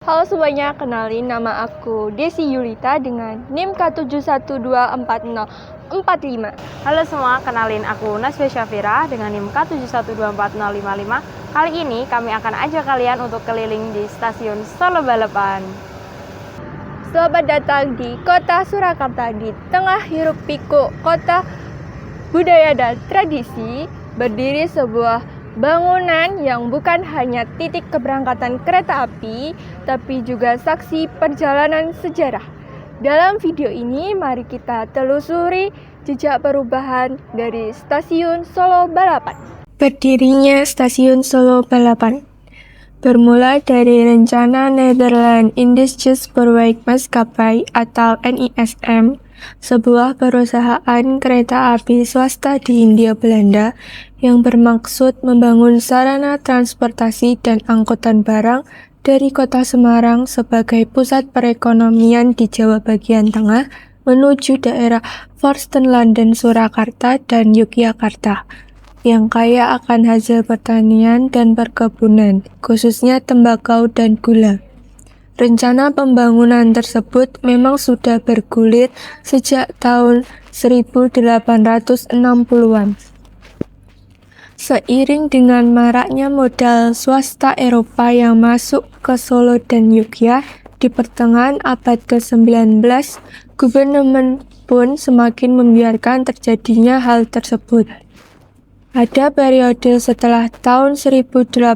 Halo semuanya, kenalin nama aku Desi Yulita dengan NIM K71240445. Halo semua, kenalin aku Nasya Syafira dengan NIM K71244055. Kali ini kami akan ajak kalian untuk keliling di stasiun Solo Balapan. Selamat datang di kota Surakarta, di tengah hiruk pikuk kota budaya dan tradisi. Berdiri sebuah bangunan yang bukan hanya titik keberangkatan kereta api, tapi juga saksi perjalanan sejarah. Dalam video ini, mari kita telusuri jejak perubahan dari Stasiun Solo Balapan. Berdirinya Stasiun Solo Balapan bermula dari rencana Nederland Indische Spoorweg Maatschappij atau NISM, sebuah perusahaan kereta api swasta di Hindia Belanda yang bermaksud membangun sarana transportasi dan angkutan barang dari kota Semarang sebagai pusat perekonomian di Jawa bagian tengah menuju daerah Forstenlanden, Surakarta, dan Yogyakarta yang kaya akan hasil pertanian dan perkebunan, khususnya tembakau dan gula. Rencana pembangunan tersebut memang sudah bergulir sejak tahun 1860-an. Seiring dengan maraknya modal swasta Eropa yang masuk ke Solo dan Yogyakarta di pertengahan abad ke-19, gubernemen pun semakin membiarkan terjadinya hal tersebut. Pada periode setelah tahun 1850,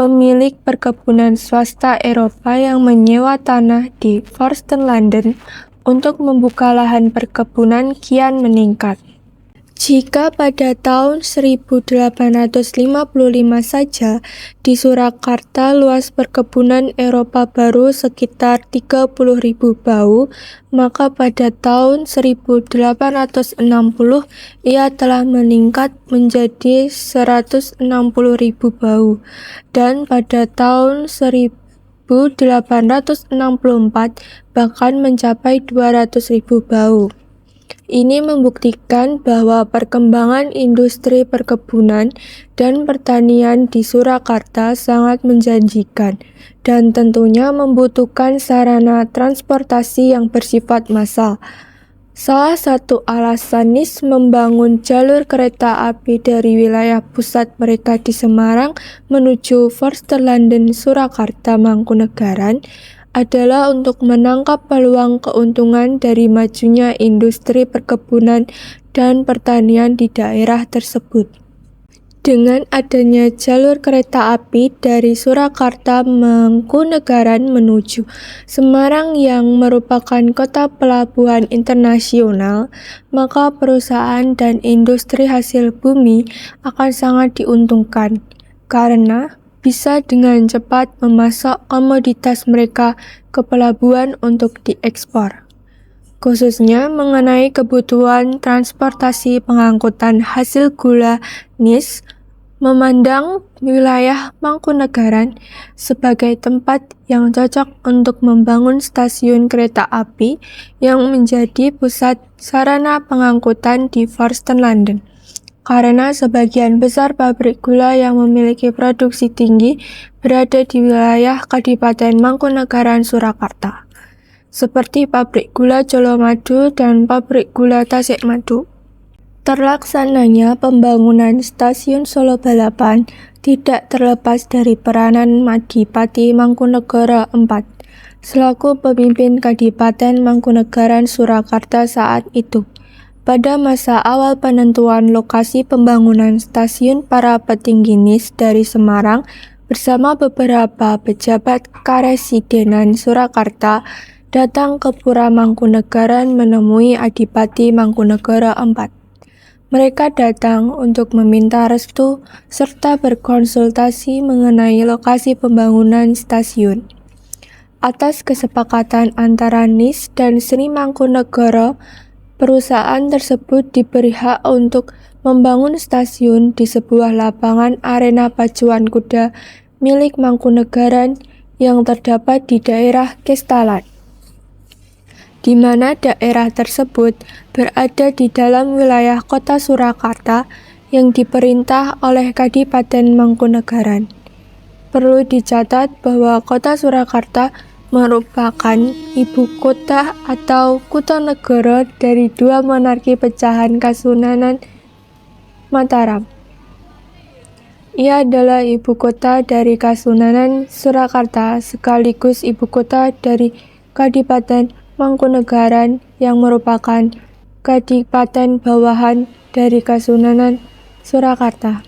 pemilik perkebunan swasta Eropa yang menyewa tanah di Forstenlanden untuk membuka lahan perkebunan kian meningkat. Jika pada tahun 1855 saja di Surakarta luas perkebunan Eropa baru sekitar 30.000 bau, maka pada tahun 1860 ia telah meningkat menjadi 160.000 bau, dan pada tahun 1864 bahkan mencapai 200.000 bau. Ini membuktikan bahwa perkembangan industri perkebunan dan pertanian di Surakarta sangat menjanjikan dan tentunya membutuhkan sarana transportasi yang bersifat massal. Salah satu alasan NIS membangun jalur kereta api dari wilayah pusat mereka di Semarang menuju Forstenlanden, Surakarta, Mangkunegaran adalah untuk menangkap peluang keuntungan dari majunya industri perkebunan dan pertanian di daerah tersebut. Dengan adanya jalur kereta api dari Surakarta Mangkunegaran menuju Semarang yang merupakan kota pelabuhan internasional, maka perusahaan dan industri hasil bumi akan sangat diuntungkan karena bisa dengan cepat memasok komoditas mereka ke pelabuhan untuk diekspor. Khususnya mengenai kebutuhan transportasi pengangkutan hasil gula, NIS memandang wilayah Mangkunegaran sebagai tempat yang cocok untuk membangun stasiun kereta api yang menjadi pusat sarana pengangkutan di Forstenlanden. Karena sebagian besar pabrik gula yang memiliki produksi tinggi berada di wilayah Kadipaten Mangkunegaran, Surakarta, seperti pabrik gula Colomadu dan pabrik gula Tasikmadu. Terlaksananya pembangunan Stasiun Solo Balapan tidak terlepas dari peranan Adipati Mangkunegara IV selaku pemimpin Kadipaten Mangkunegaran, Surakarta saat itu. Pada masa awal penentuan lokasi pembangunan stasiun, para petinggi NIS dari Semarang bersama beberapa pejabat Karesidenan Surakarta datang ke Pura Mangkunegaran menemui Adipati Mangkunegara IV. Mereka datang untuk meminta restu serta berkonsultasi mengenai lokasi pembangunan stasiun. Atas kesepakatan antara NIS dan Sri Mangkunegara, perusahaan tersebut diberi hak untuk membangun stasiun di sebuah lapangan arena pacuan kuda milik Mangkunegaran yang terdapat di daerah Kestalan, di mana daerah tersebut berada di dalam wilayah kota Surakarta yang diperintah oleh Kadipaten Mangkunegaran. Perlu dicatat bahwa Kota Surakarta merupakan ibu kota atau Kutanegara dari dua monarki pecahan Kasunanan Mataram. Ia adalah ibu kota dari Kasunanan Surakarta sekaligus ibu kota dari Kadipaten Mangkunegaran yang merupakan kadipaten bawahan dari Kasunanan Surakarta.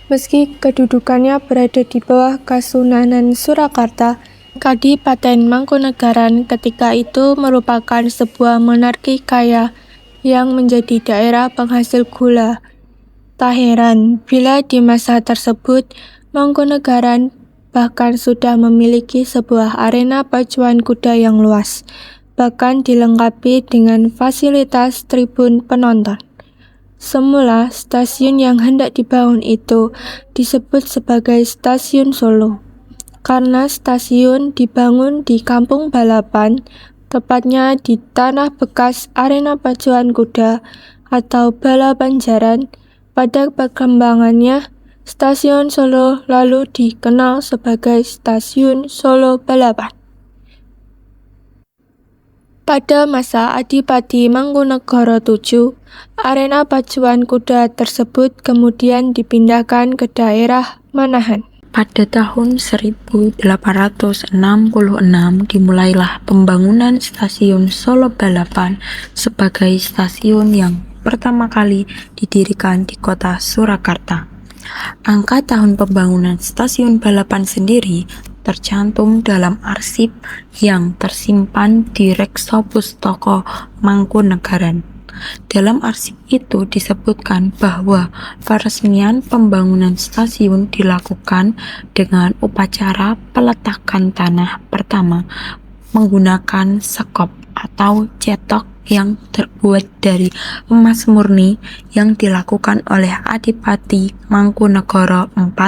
Meski kedudukannya berada di bawah Kasunanan Surakarta, Kadipaten Mangkunegaran ketika itu merupakan sebuah monarki kaya yang menjadi daerah penghasil gula. Tak heran bila di masa tersebut Mangkunegaran bahkan sudah memiliki sebuah arena pacuan kuda yang luas, bahkan dilengkapi dengan fasilitas tribun penonton. Semula stasiun yang hendak dibangun itu disebut sebagai Stasiun Solo. Karena stasiun dibangun di kampung balapan, tepatnya di tanah bekas arena pacuan kuda atau balapan jaran, pada perkembangannya, Stasiun Solo lalu dikenal sebagai Stasiun Solo Balapan. Pada masa Adipati Mangkunegara VII, arena pacuan kuda tersebut kemudian dipindahkan ke daerah Manahan. Pada tahun 1866 dimulailah pembangunan Stasiun Solo Balapan sebagai stasiun yang pertama kali didirikan di kota Surakarta. Angka tahun pembangunan stasiun balapan sendiri tercantum dalam arsip yang tersimpan di Reksa Pustaka Mangkunegaran. Dalam arsip itu disebutkan bahwa peresmian pembangunan stasiun dilakukan dengan upacara peletakan tanah pertama menggunakan sekop atau cetok yang terbuat dari emas murni yang dilakukan oleh Adipati Mangkunegara IV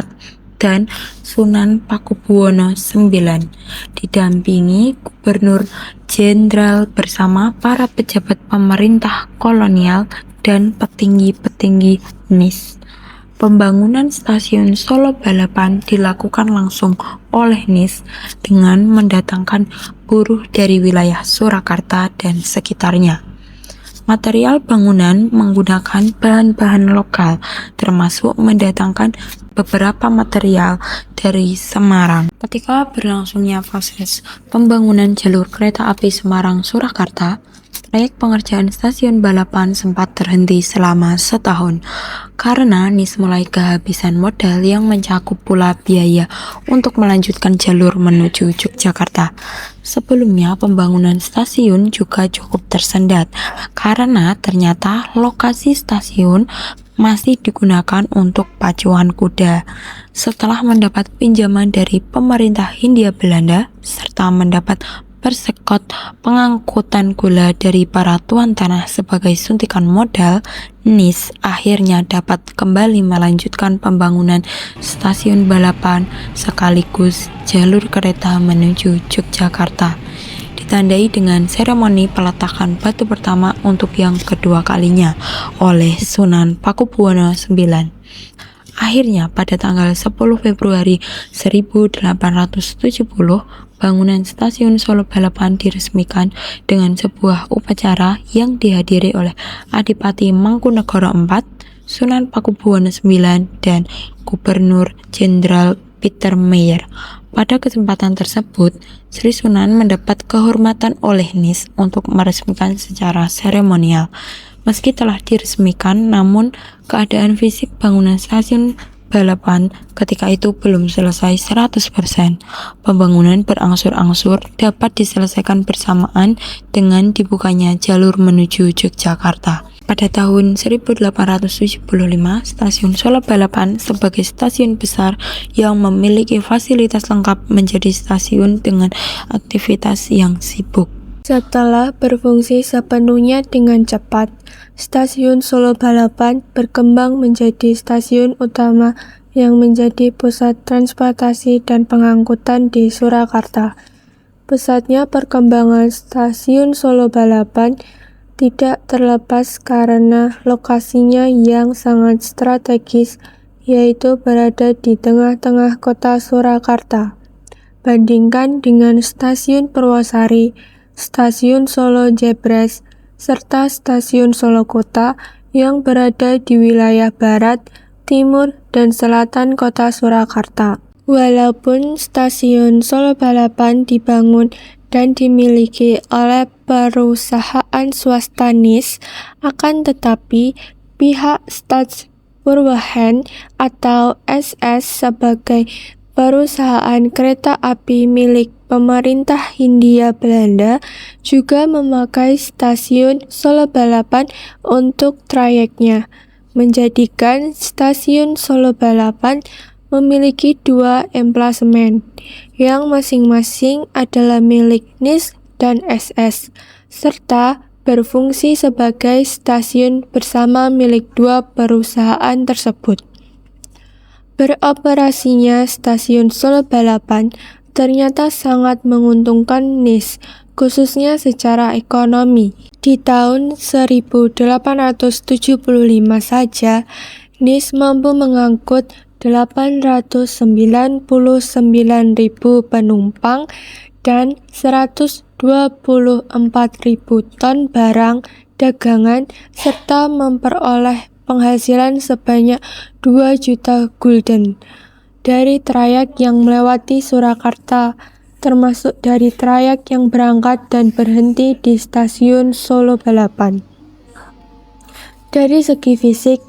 dan Sunan Pakubuwono IX, didampingi Gubernur Jenderal bersama para pejabat pemerintah kolonial dan petinggi-petinggi NIS. Pembangunan Stasiun Solo Balapan dilakukan langsung oleh NIS dengan mendatangkan buruh dari wilayah Surakarta dan sekitarnya. Material bangunan menggunakan bahan-bahan lokal, termasuk mendatangkan beberapa material dari Semarang. Ketika berlangsungnya proses pembangunan jalur kereta api Semarang-Surakarta, proyek pengerjaan stasiun balapan sempat terhenti selama setahun karena NIS mulai kehabisan modal yang mencakup pula biaya untuk melanjutkan jalur menuju Yogyakarta. Sebelumnya pembangunan stasiun juga cukup tersendat karena ternyata lokasi stasiun masih digunakan untuk pacuan kuda. Setelah mendapat pinjaman dari pemerintah Hindia Belanda serta mendapat persekot pengangkutan gula dari para tuan tanah sebagai suntikan modal, NIS akhirnya dapat kembali melanjutkan pembangunan stasiun balapan sekaligus jalur kereta menuju Yogyakarta, ditandai dengan seremoni peletakan batu pertama untuk yang kedua kalinya oleh Sunan Pakubuwono IX. Akhirnya pada tanggal 10 Februari 1870, bangunan Stasiun Solo Balapan diresmikan dengan sebuah upacara yang dihadiri oleh Adipati Mangkunegara IV, Sunan Pakubuwono IX, dan Gubernur Jenderal Peter Meyer. Pada kesempatan tersebut, Sri Sunan mendapat kehormatan oleh NIS untuk meresmikan secara seremonial. Meski telah diresmikan, namun keadaan fisik bangunan stasiun balapan ketika itu belum selesai 100%. Pembangunan berangsur-angsur dapat diselesaikan bersamaan dengan dibukanya jalur menuju Yogyakarta. Pada tahun 1875, Stasiun Solo Balapan sebagai stasiun besar yang memiliki fasilitas lengkap menjadi stasiun dengan aktivitas yang sibuk. Setelah berfungsi sepenuhnya dengan cepat, Stasiun Solo Balapan berkembang menjadi stasiun utama yang menjadi pusat transportasi dan pengangkutan di Surakarta. Pesatnya perkembangan Stasiun Solo Balapan tidak terlepas karena lokasinya yang sangat strategis yaitu berada di tengah-tengah kota Surakarta. Bandingkan dengan Stasiun Purwosari, Stasiun Solo Jebres, serta Stasiun Solo Kota yang berada di wilayah barat, timur, dan selatan kota Surakarta. Walaupun Stasiun Solo Balapan dibangun dan dimiliki oleh perusahaan swasta NIS, akan tetapi pihak Stad Purwahen atau SS sebagai perusahaan kereta api milik pemerintah Hindia Belanda juga memakai Stasiun Solo Balapan untuk trayeknya, menjadikan Stasiun Solo Balapan memiliki dua emplasemen, yang masing-masing adalah milik NIS dan SS, serta berfungsi sebagai stasiun bersama milik dua perusahaan tersebut. Beroperasinya Stasiun Solo Balapan ternyata sangat menguntungkan NIS, khususnya secara ekonomi. Di tahun 1875 saja, NIS mampu mengangkut 899.000 penumpang dan 124.000 ton barang dagangan serta memperoleh penghasilan sebanyak 2 juta gulden dari trayek yang melewati Surakarta, termasuk dari trayek yang berangkat dan berhenti di Stasiun Solo Balapan. Dari segi fisik,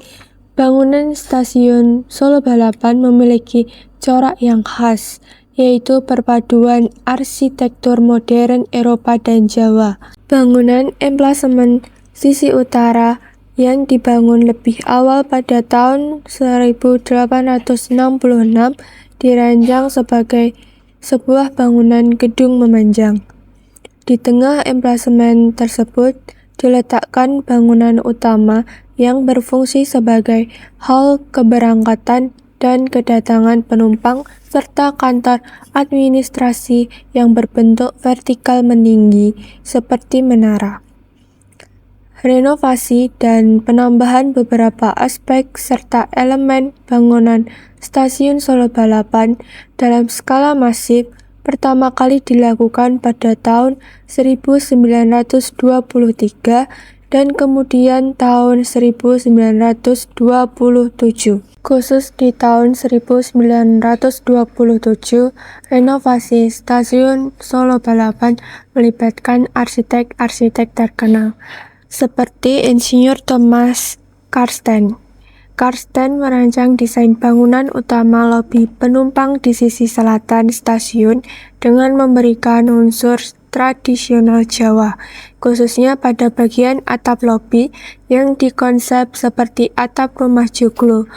bangunan Stasiun Solo Balapan memiliki corak yang khas, yaitu perpaduan arsitektur modern Eropa dan Jawa. Bangunan emplasemen sisi utara yang dibangun lebih awal pada tahun 1866 dirancang sebagai sebuah bangunan gedung memanjang. Di tengah emplasemen tersebut diletakkan bangunan utama yang berfungsi sebagai hal keberangkatan dan kedatangan penumpang serta kantor administrasi yang berbentuk vertikal meninggi seperti menara. Renovasi dan penambahan beberapa aspek serta elemen bangunan Stasiun Solo Balapan dalam skala masif pertama kali dilakukan pada tahun 1923 dan kemudian tahun 1927. Khusus di tahun 1927, renovasi Stasiun Solo Balapan melibatkan arsitek-arsitek terkenal seperti Insinyur Thomas Karsten. Karsten merancang desain bangunan utama lobi penumpang di sisi selatan stasiun dengan memberikan unsur tradisional Jawa, khususnya pada bagian atap lobi yang dikonsep seperti atap rumah joglo.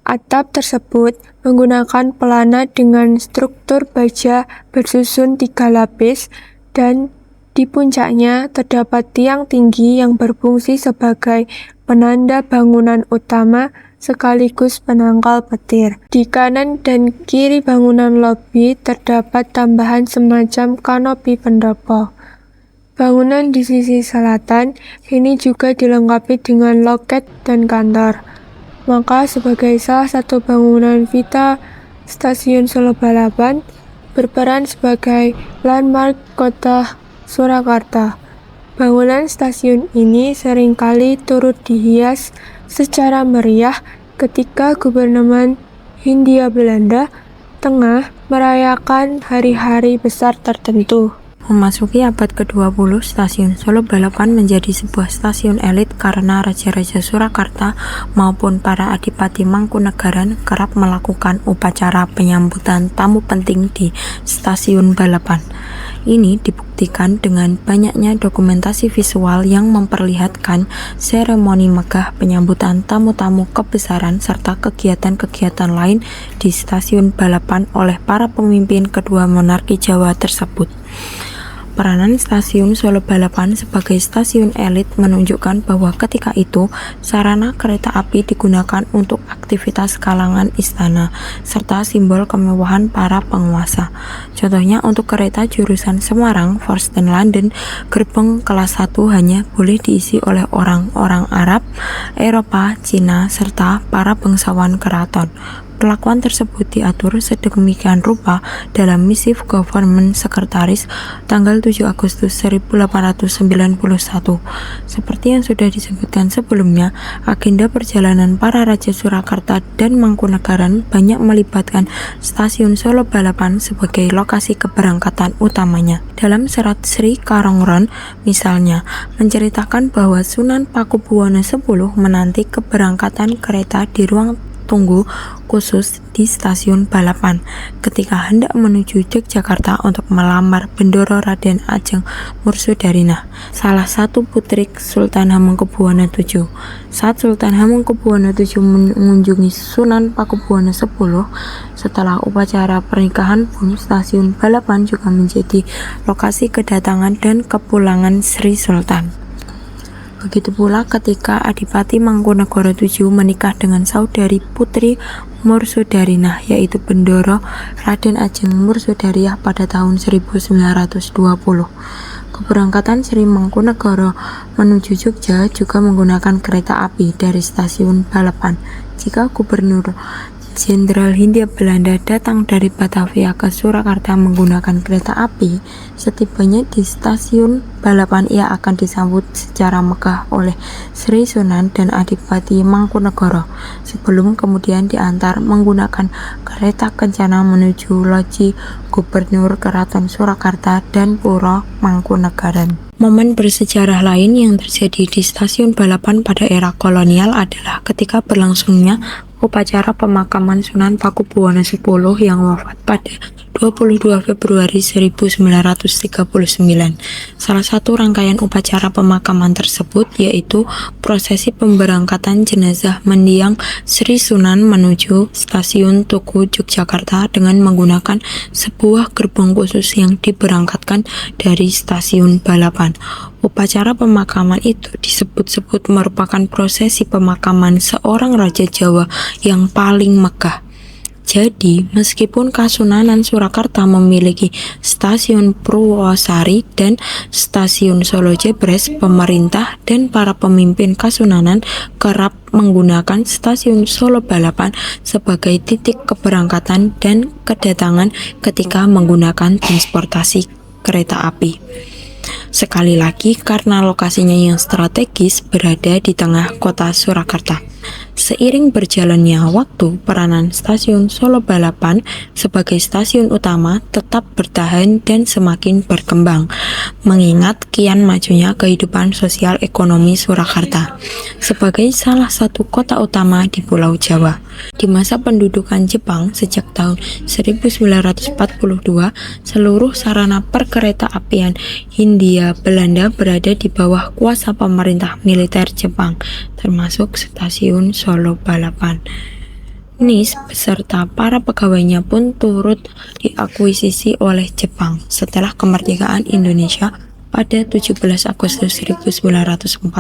Atap tersebut menggunakan pelana dengan struktur baja bersusun 3 lapis dan di puncaknya terdapat tiang tinggi yang berfungsi sebagai penanda bangunan utama sekaligus penangkal petir. Di kanan dan kiri bangunan lobi terdapat tambahan semacam kanopi pendopo. Bangunan di sisi selatan ini juga dilengkapi dengan loket dan kantor. Maka sebagai salah satu bangunan vita Stasiun Solo Balapan berperan sebagai landmark kota Surakarta. Bangunan stasiun ini seringkali turut dihias secara meriah ketika Gubernur Hindia Belanda tengah merayakan hari-hari besar tertentu. Memasuki abad ke-20, Stasiun Solo Balapan menjadi sebuah stasiun elit karena Raja-Raja Surakarta maupun para Adipati Mangkunegaran kerap melakukan upacara penyambutan tamu penting di Stasiun Balapan. Ini dibuktikan dengan banyaknya dokumentasi visual yang memperlihatkan seremoni megah penyambutan tamu-tamu kebesaran serta kegiatan-kegiatan lain di Stasiun Balapan oleh para pemimpin kedua monarki Jawa tersebut. peranan stasiun Solo Balapan sebagai stasiun elit menunjukkan bahwa ketika itu sarana kereta api digunakan untuk aktivitas kalangan istana serta simbol kemewahan para penguasa. Contohnya untuk kereta jurusan Semarang, Folkestone, London, gerbong kelas 1 hanya boleh diisi oleh orang-orang Arab, Eropa, Cina, serta para bangsawan keraton. Perlakuan tersebut diatur sedemikian rupa dalam Missive Government Sekretaris tanggal 7 Agustus 1891. Seperti yang sudah disebutkan sebelumnya, agenda perjalanan para Raja Surakarta dan Mangkunegaran banyak melibatkan stasiun Solo Balapan sebagai lokasi keberangkatan utamanya. Dalam serat Sri Karongron misalnya, menceritakan bahwa Sunan Pakubuwono X menanti keberangkatan kereta di ruang tunggu khusus di stasiun Balapan ketika hendak menuju Yogyakarta untuk melamar Bendoro Raden Ajeng Mursudarinah, salah satu putri Sultan Hamengkubuwono VII. Saat Sultan Hamengkubuwono VII mengunjungi Sunan Pakubuwono X setelah upacara pernikahan pun, stasiun Balapan juga menjadi lokasi kedatangan dan kepulangan Sri Sultan. Begitu pula ketika Adipati Mangkunegara VII menikah dengan saudari putri Mursudarinah, yaitu Bendoro Raden Ajeng Mursudariah pada tahun 1920. Keberangkatan Sri Mangkunegara menuju Jogja juga menggunakan kereta api dari stasiun Balapan. Jika Gubernur Jenderal Hindia Belanda datang dari Batavia ke Surakarta menggunakan kereta api, setibanya di stasiun Balapan ia akan disambut secara megah oleh Sri Sunan dan Adipati Mangkunegara sebelum kemudian diantar menggunakan kereta kencana menuju loji Gubernur Keraton Surakarta dan Puro Mangkunegaran. Momen bersejarah lain yang terjadi di stasiun Balapan pada era kolonial adalah ketika berlangsungnya upacara pemakaman Sunan Pakubuwono X yang wafat pada 22 Februari 1939. Salah satu rangkaian upacara pemakaman tersebut yaitu prosesi pemberangkatan jenazah mendiang Sri Sunan menuju stasiun Tugu Yogyakarta dengan menggunakan sebuah gerbong khusus yang diberangkatkan dari stasiun Balapan. Upacara pemakaman itu disebut-sebut merupakan prosesi pemakaman seorang Raja Jawa yang paling megah. Jadi, meskipun Kasunanan Surakarta memiliki stasiun Purwosari dan stasiun Solo Jebres, pemerintah dan para pemimpin Kasunanan kerap menggunakan stasiun Solo Balapan sebagai titik keberangkatan dan kedatangan ketika menggunakan transportasi kereta api. Sekali lagi, karena lokasinya yang strategis berada di tengah kota Surakarta. Seiring berjalannya waktu, peranan stasiun Solo Balapan sebagai stasiun utama tetap bertahan dan semakin berkembang, mengingat kian majunya kehidupan sosial ekonomi Surakarta sebagai salah satu kota utama di Pulau Jawa. Di masa pendudukan Jepang sejak tahun 1942, seluruh sarana perkereta apian Hindia Belanda berada di bawah kuasa pemerintah militer Jepang, termasuk stasiun Solo Balapan. NIS beserta para pegawainya pun turut diakuisisi oleh Jepang setelah kemerdekaan Indonesia pada 17 Agustus 1945.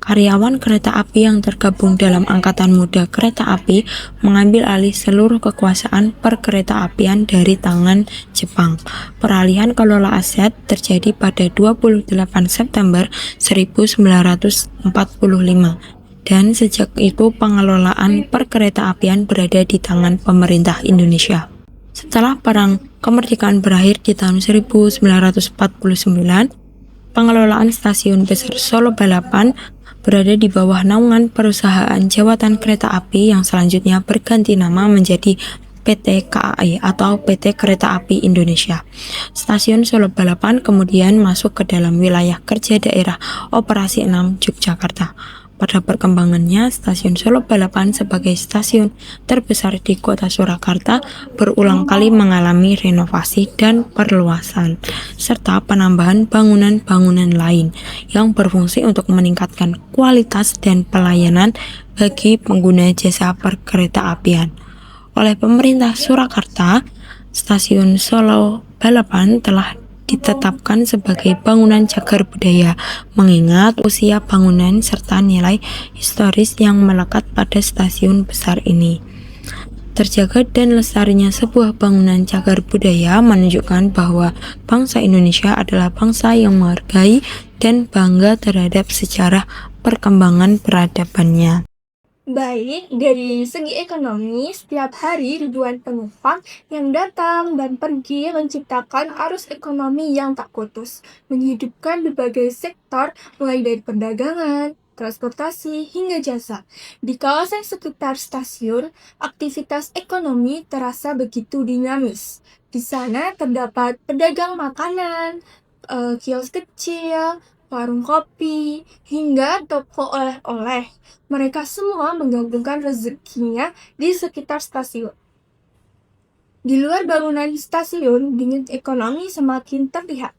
Karyawan kereta api yang tergabung dalam Angkatan Muda Kereta Api mengambil alih seluruh kekuasaan perkereta-apian dari tangan Jepang. Peralihan kelola aset terjadi pada 28 September 1945. Dan sejak itu pengelolaan perkereta-apian berada di tangan pemerintah Indonesia. Setelah Perang Kemerdekaan berakhir di tahun 1949, pengelolaan stasiun besar Solo Balapan berada di bawah naungan perusahaan Jawatan Kereta Api yang selanjutnya berganti nama menjadi PT KAI atau PT Kereta Api Indonesia. Stasiun Solo Balapan kemudian masuk ke dalam wilayah kerja daerah Operasi 6 Yogyakarta. Pada perkembangannya, stasiun Solo Balapan sebagai stasiun terbesar di kota Surakarta berulang kali mengalami renovasi dan perluasan, serta penambahan bangunan-bangunan lain yang berfungsi untuk meningkatkan kualitas dan pelayanan bagi pengguna jasa perkereta-apian. Oleh pemerintah Surakarta, stasiun Solo Balapan telah ditetapkan sebagai bangunan cagar budaya, mengingat usia bangunan serta nilai historis yang melekat pada stasiun besar ini. Terjaga dan lestarinya sebuah bangunan cagar budaya menunjukkan bahwa bangsa Indonesia adalah bangsa yang menghargai dan bangga terhadap sejarah perkembangan peradabannya. Baik, dari segi ekonomi, setiap hari ribuan penumpang yang datang dan pergi menciptakan arus ekonomi yang tak putus, menghidupkan berbagai sektor mulai dari perdagangan, transportasi, hingga jasa. Di kawasan sekitar stasiun, aktivitas ekonomi terasa begitu dinamis. Di sana terdapat pedagang makanan, kios kecil, warung kopi, hingga toko oleh-oleh. Mereka semua menggantungkan rezekinya di sekitar stasiun. Di luar bangunan stasiun, denyut ekonomi semakin terlihat.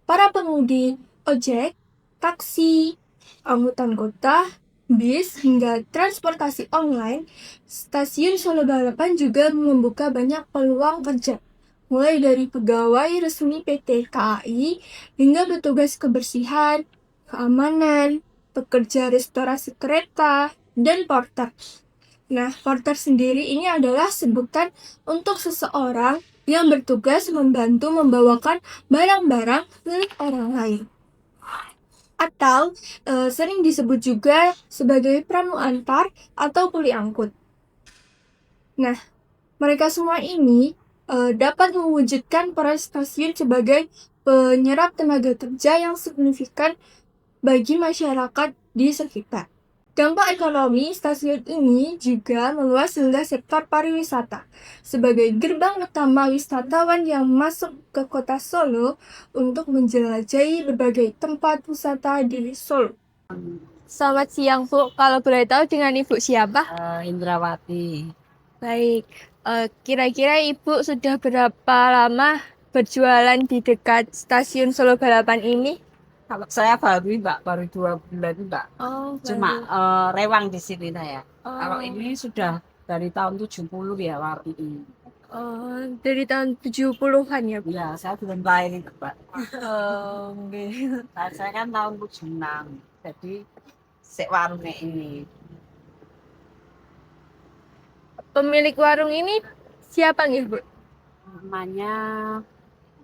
Para pengemudi ojek, taksi, angkutan kota, bis, hingga transportasi online, stasiun Solo Balapan juga membuka banyak peluang kerja. Mulai dari pegawai resmi PT KAI hingga petugas kebersihan, keamanan, pekerja restorasi kereta, dan porter. Nah, porter sendiri ini adalah sebutan untuk seseorang yang bertugas membantu membawakan barang-barang milik orang lain. Atau sering disebut juga sebagai pramuantar atau kuli angkut. Nah, mereka semua ini dapat mewujudkan peran stasiun sebagai penyerap tenaga kerja yang signifikan bagi masyarakat di sekitar. Dampak ekonomi stasiun ini juga meluas hingga sektor pariwisata sebagai gerbang utama wisatawan yang masuk ke kota Solo untuk menjelajahi berbagai tempat wisata di Solo. Selamat siang, Bu. Kalau boleh tahu dengan Ibu siapa? Indrawati. Baik, kira-kira Ibu sudah berapa lama berjualan di dekat stasiun Solo Balapan ini? Kalau saya baru Mbak, baru 2 bulan Mbak. Oh, Cuma rewang di sini saya. Oh. Kalau ini sudah dari tahun 70 ya waktu ini. Oh, dari tahun 70-an ya, Bu? Ya, saya belum lahir Mbak. Oh, okay. Nah, saya kan tahun 76. Jadi warungnya ini. Pemilik warung ini siapa nih, Bu? Namanya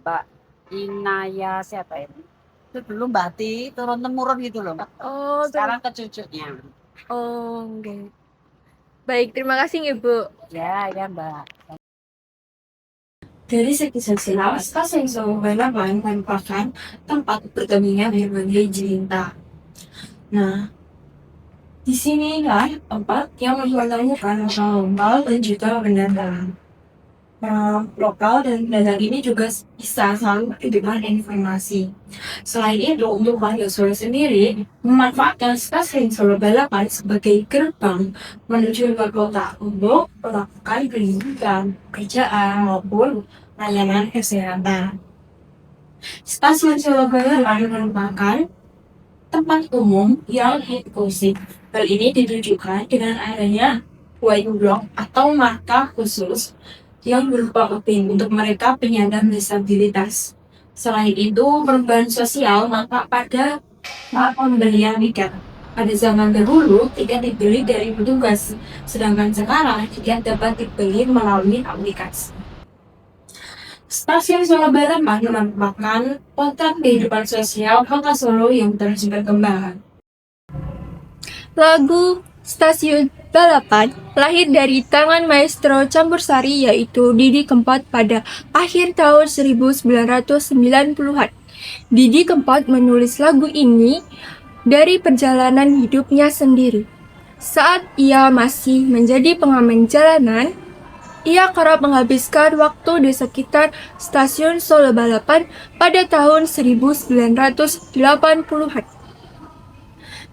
Mbak Inaya siapa ini? Itu dulu Mbak Ti, turun-temurun gitu loh Mbak. Oh, Sekarang ke cucunya. Oh, oke. Baik, terima kasih nih, Bu. Ya Mbak. Dari segi sosial, stasiun Solo Balapan merupakan tempat bertemunya berbagai cerita. Nah, di sinilah tempat yang mempertemukan lokal dan juga pendatang. Lokal dan pendatang ini juga bisa selalu memberikan informasi. Selain itu, untuk warga Solo sendiri memanfaatkan stasiun Solo Balapan sebagai gerbang menuju ke kota untuk melakukan pendidikan, pekerjaan maupun layanan kesehatan. Stasiun Solo Balapan merupakan tempat umum yang inklusif. Hal ini ditunjukkan dengan adanya white block atau marka khusus yang berupa upin untuk mereka penyandang disabilitas. Selain itu, perubahan sosial nampak pada pembelian tiket. Pada zaman dahulu, tiket dibeli dari petugas, sedangkan sekarang tiket dapat dibeli melalui aplikasi. Stasiun Solo Balapan merupakan potret kehidupan sosial kota Solo yang terus berkembang. Lagu Stasiun Balapan lahir dari tangan maestro campursari yaitu Didi Kempot pada akhir tahun 1990-an. Didi Kempot menulis lagu ini dari perjalanan hidupnya sendiri. Saat ia masih menjadi pengamen jalanan, ia kerap menghabiskan waktu di sekitar stasiun Solo Balapan pada tahun 1980-an.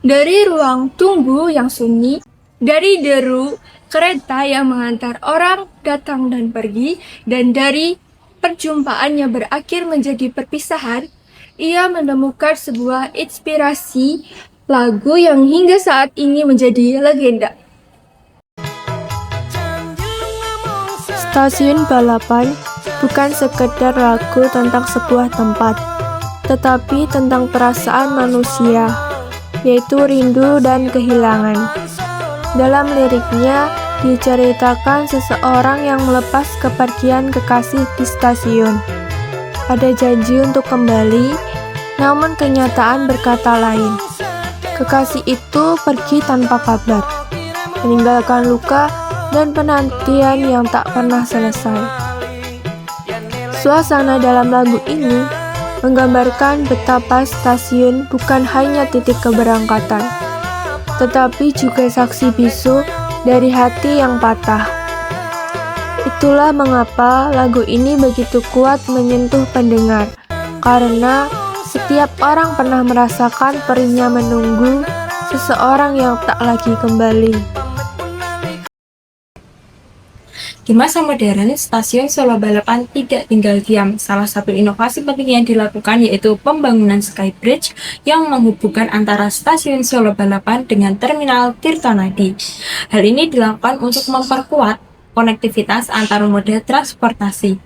Dari ruang tunggu yang sunyi, dari deru kereta yang mengantar orang datang dan pergi, dan dari perjumpaan yang berakhir menjadi perpisahan, ia menemukan sebuah inspirasi lagu yang hingga saat ini menjadi legenda. Stasiun Balapan bukan sekedar lagu tentang sebuah tempat, tetapi tentang perasaan manusia, yaitu rindu dan kehilangan. Dalam liriknya, diceritakan seseorang yang melepas kepergian kekasih di stasiun. Ada janji untuk kembali, namun kenyataan berkata lain. Kekasih itu pergi tanpa kabar, meninggalkan luka dan penantian yang tak pernah selesai. Suasana dalam lagu ini menggambarkan betapa stasiun bukan hanya titik keberangkatan, tetapi juga saksi bisu dari hati yang patah. Itulah mengapa lagu ini begitu kuat menyentuh pendengar, karena setiap orang pernah merasakan perihnya menunggu seseorang yang tak lagi kembali. Di masa modern, stasiun Solo Balapan tidak tinggal diam. Salah satu inovasi penting yang dilakukan yaitu pembangunan Skybridge yang menghubungkan antara stasiun Solo Balapan dengan terminal Tirtonadi. Hal ini dilakukan untuk memperkuat konektivitas antar moda transportasi.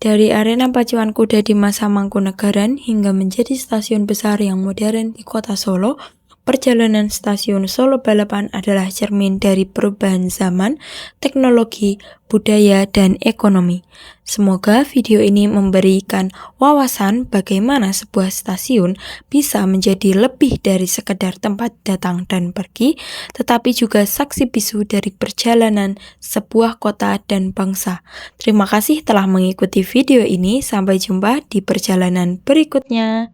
Dari arena pacuan kuda di masa Mangkunegaran hingga menjadi stasiun besar yang modern di kota Solo, perjalanan stasiun Solo Balapan adalah cermin dari perubahan zaman, teknologi, budaya, dan ekonomi. Semoga video ini memberikan wawasan bagaimana sebuah stasiun bisa menjadi lebih dari sekedar tempat datang dan pergi, tetapi juga saksi bisu dari perjalanan sebuah kota dan bangsa. Terima kasih telah mengikuti video ini, sampai jumpa di perjalanan berikutnya.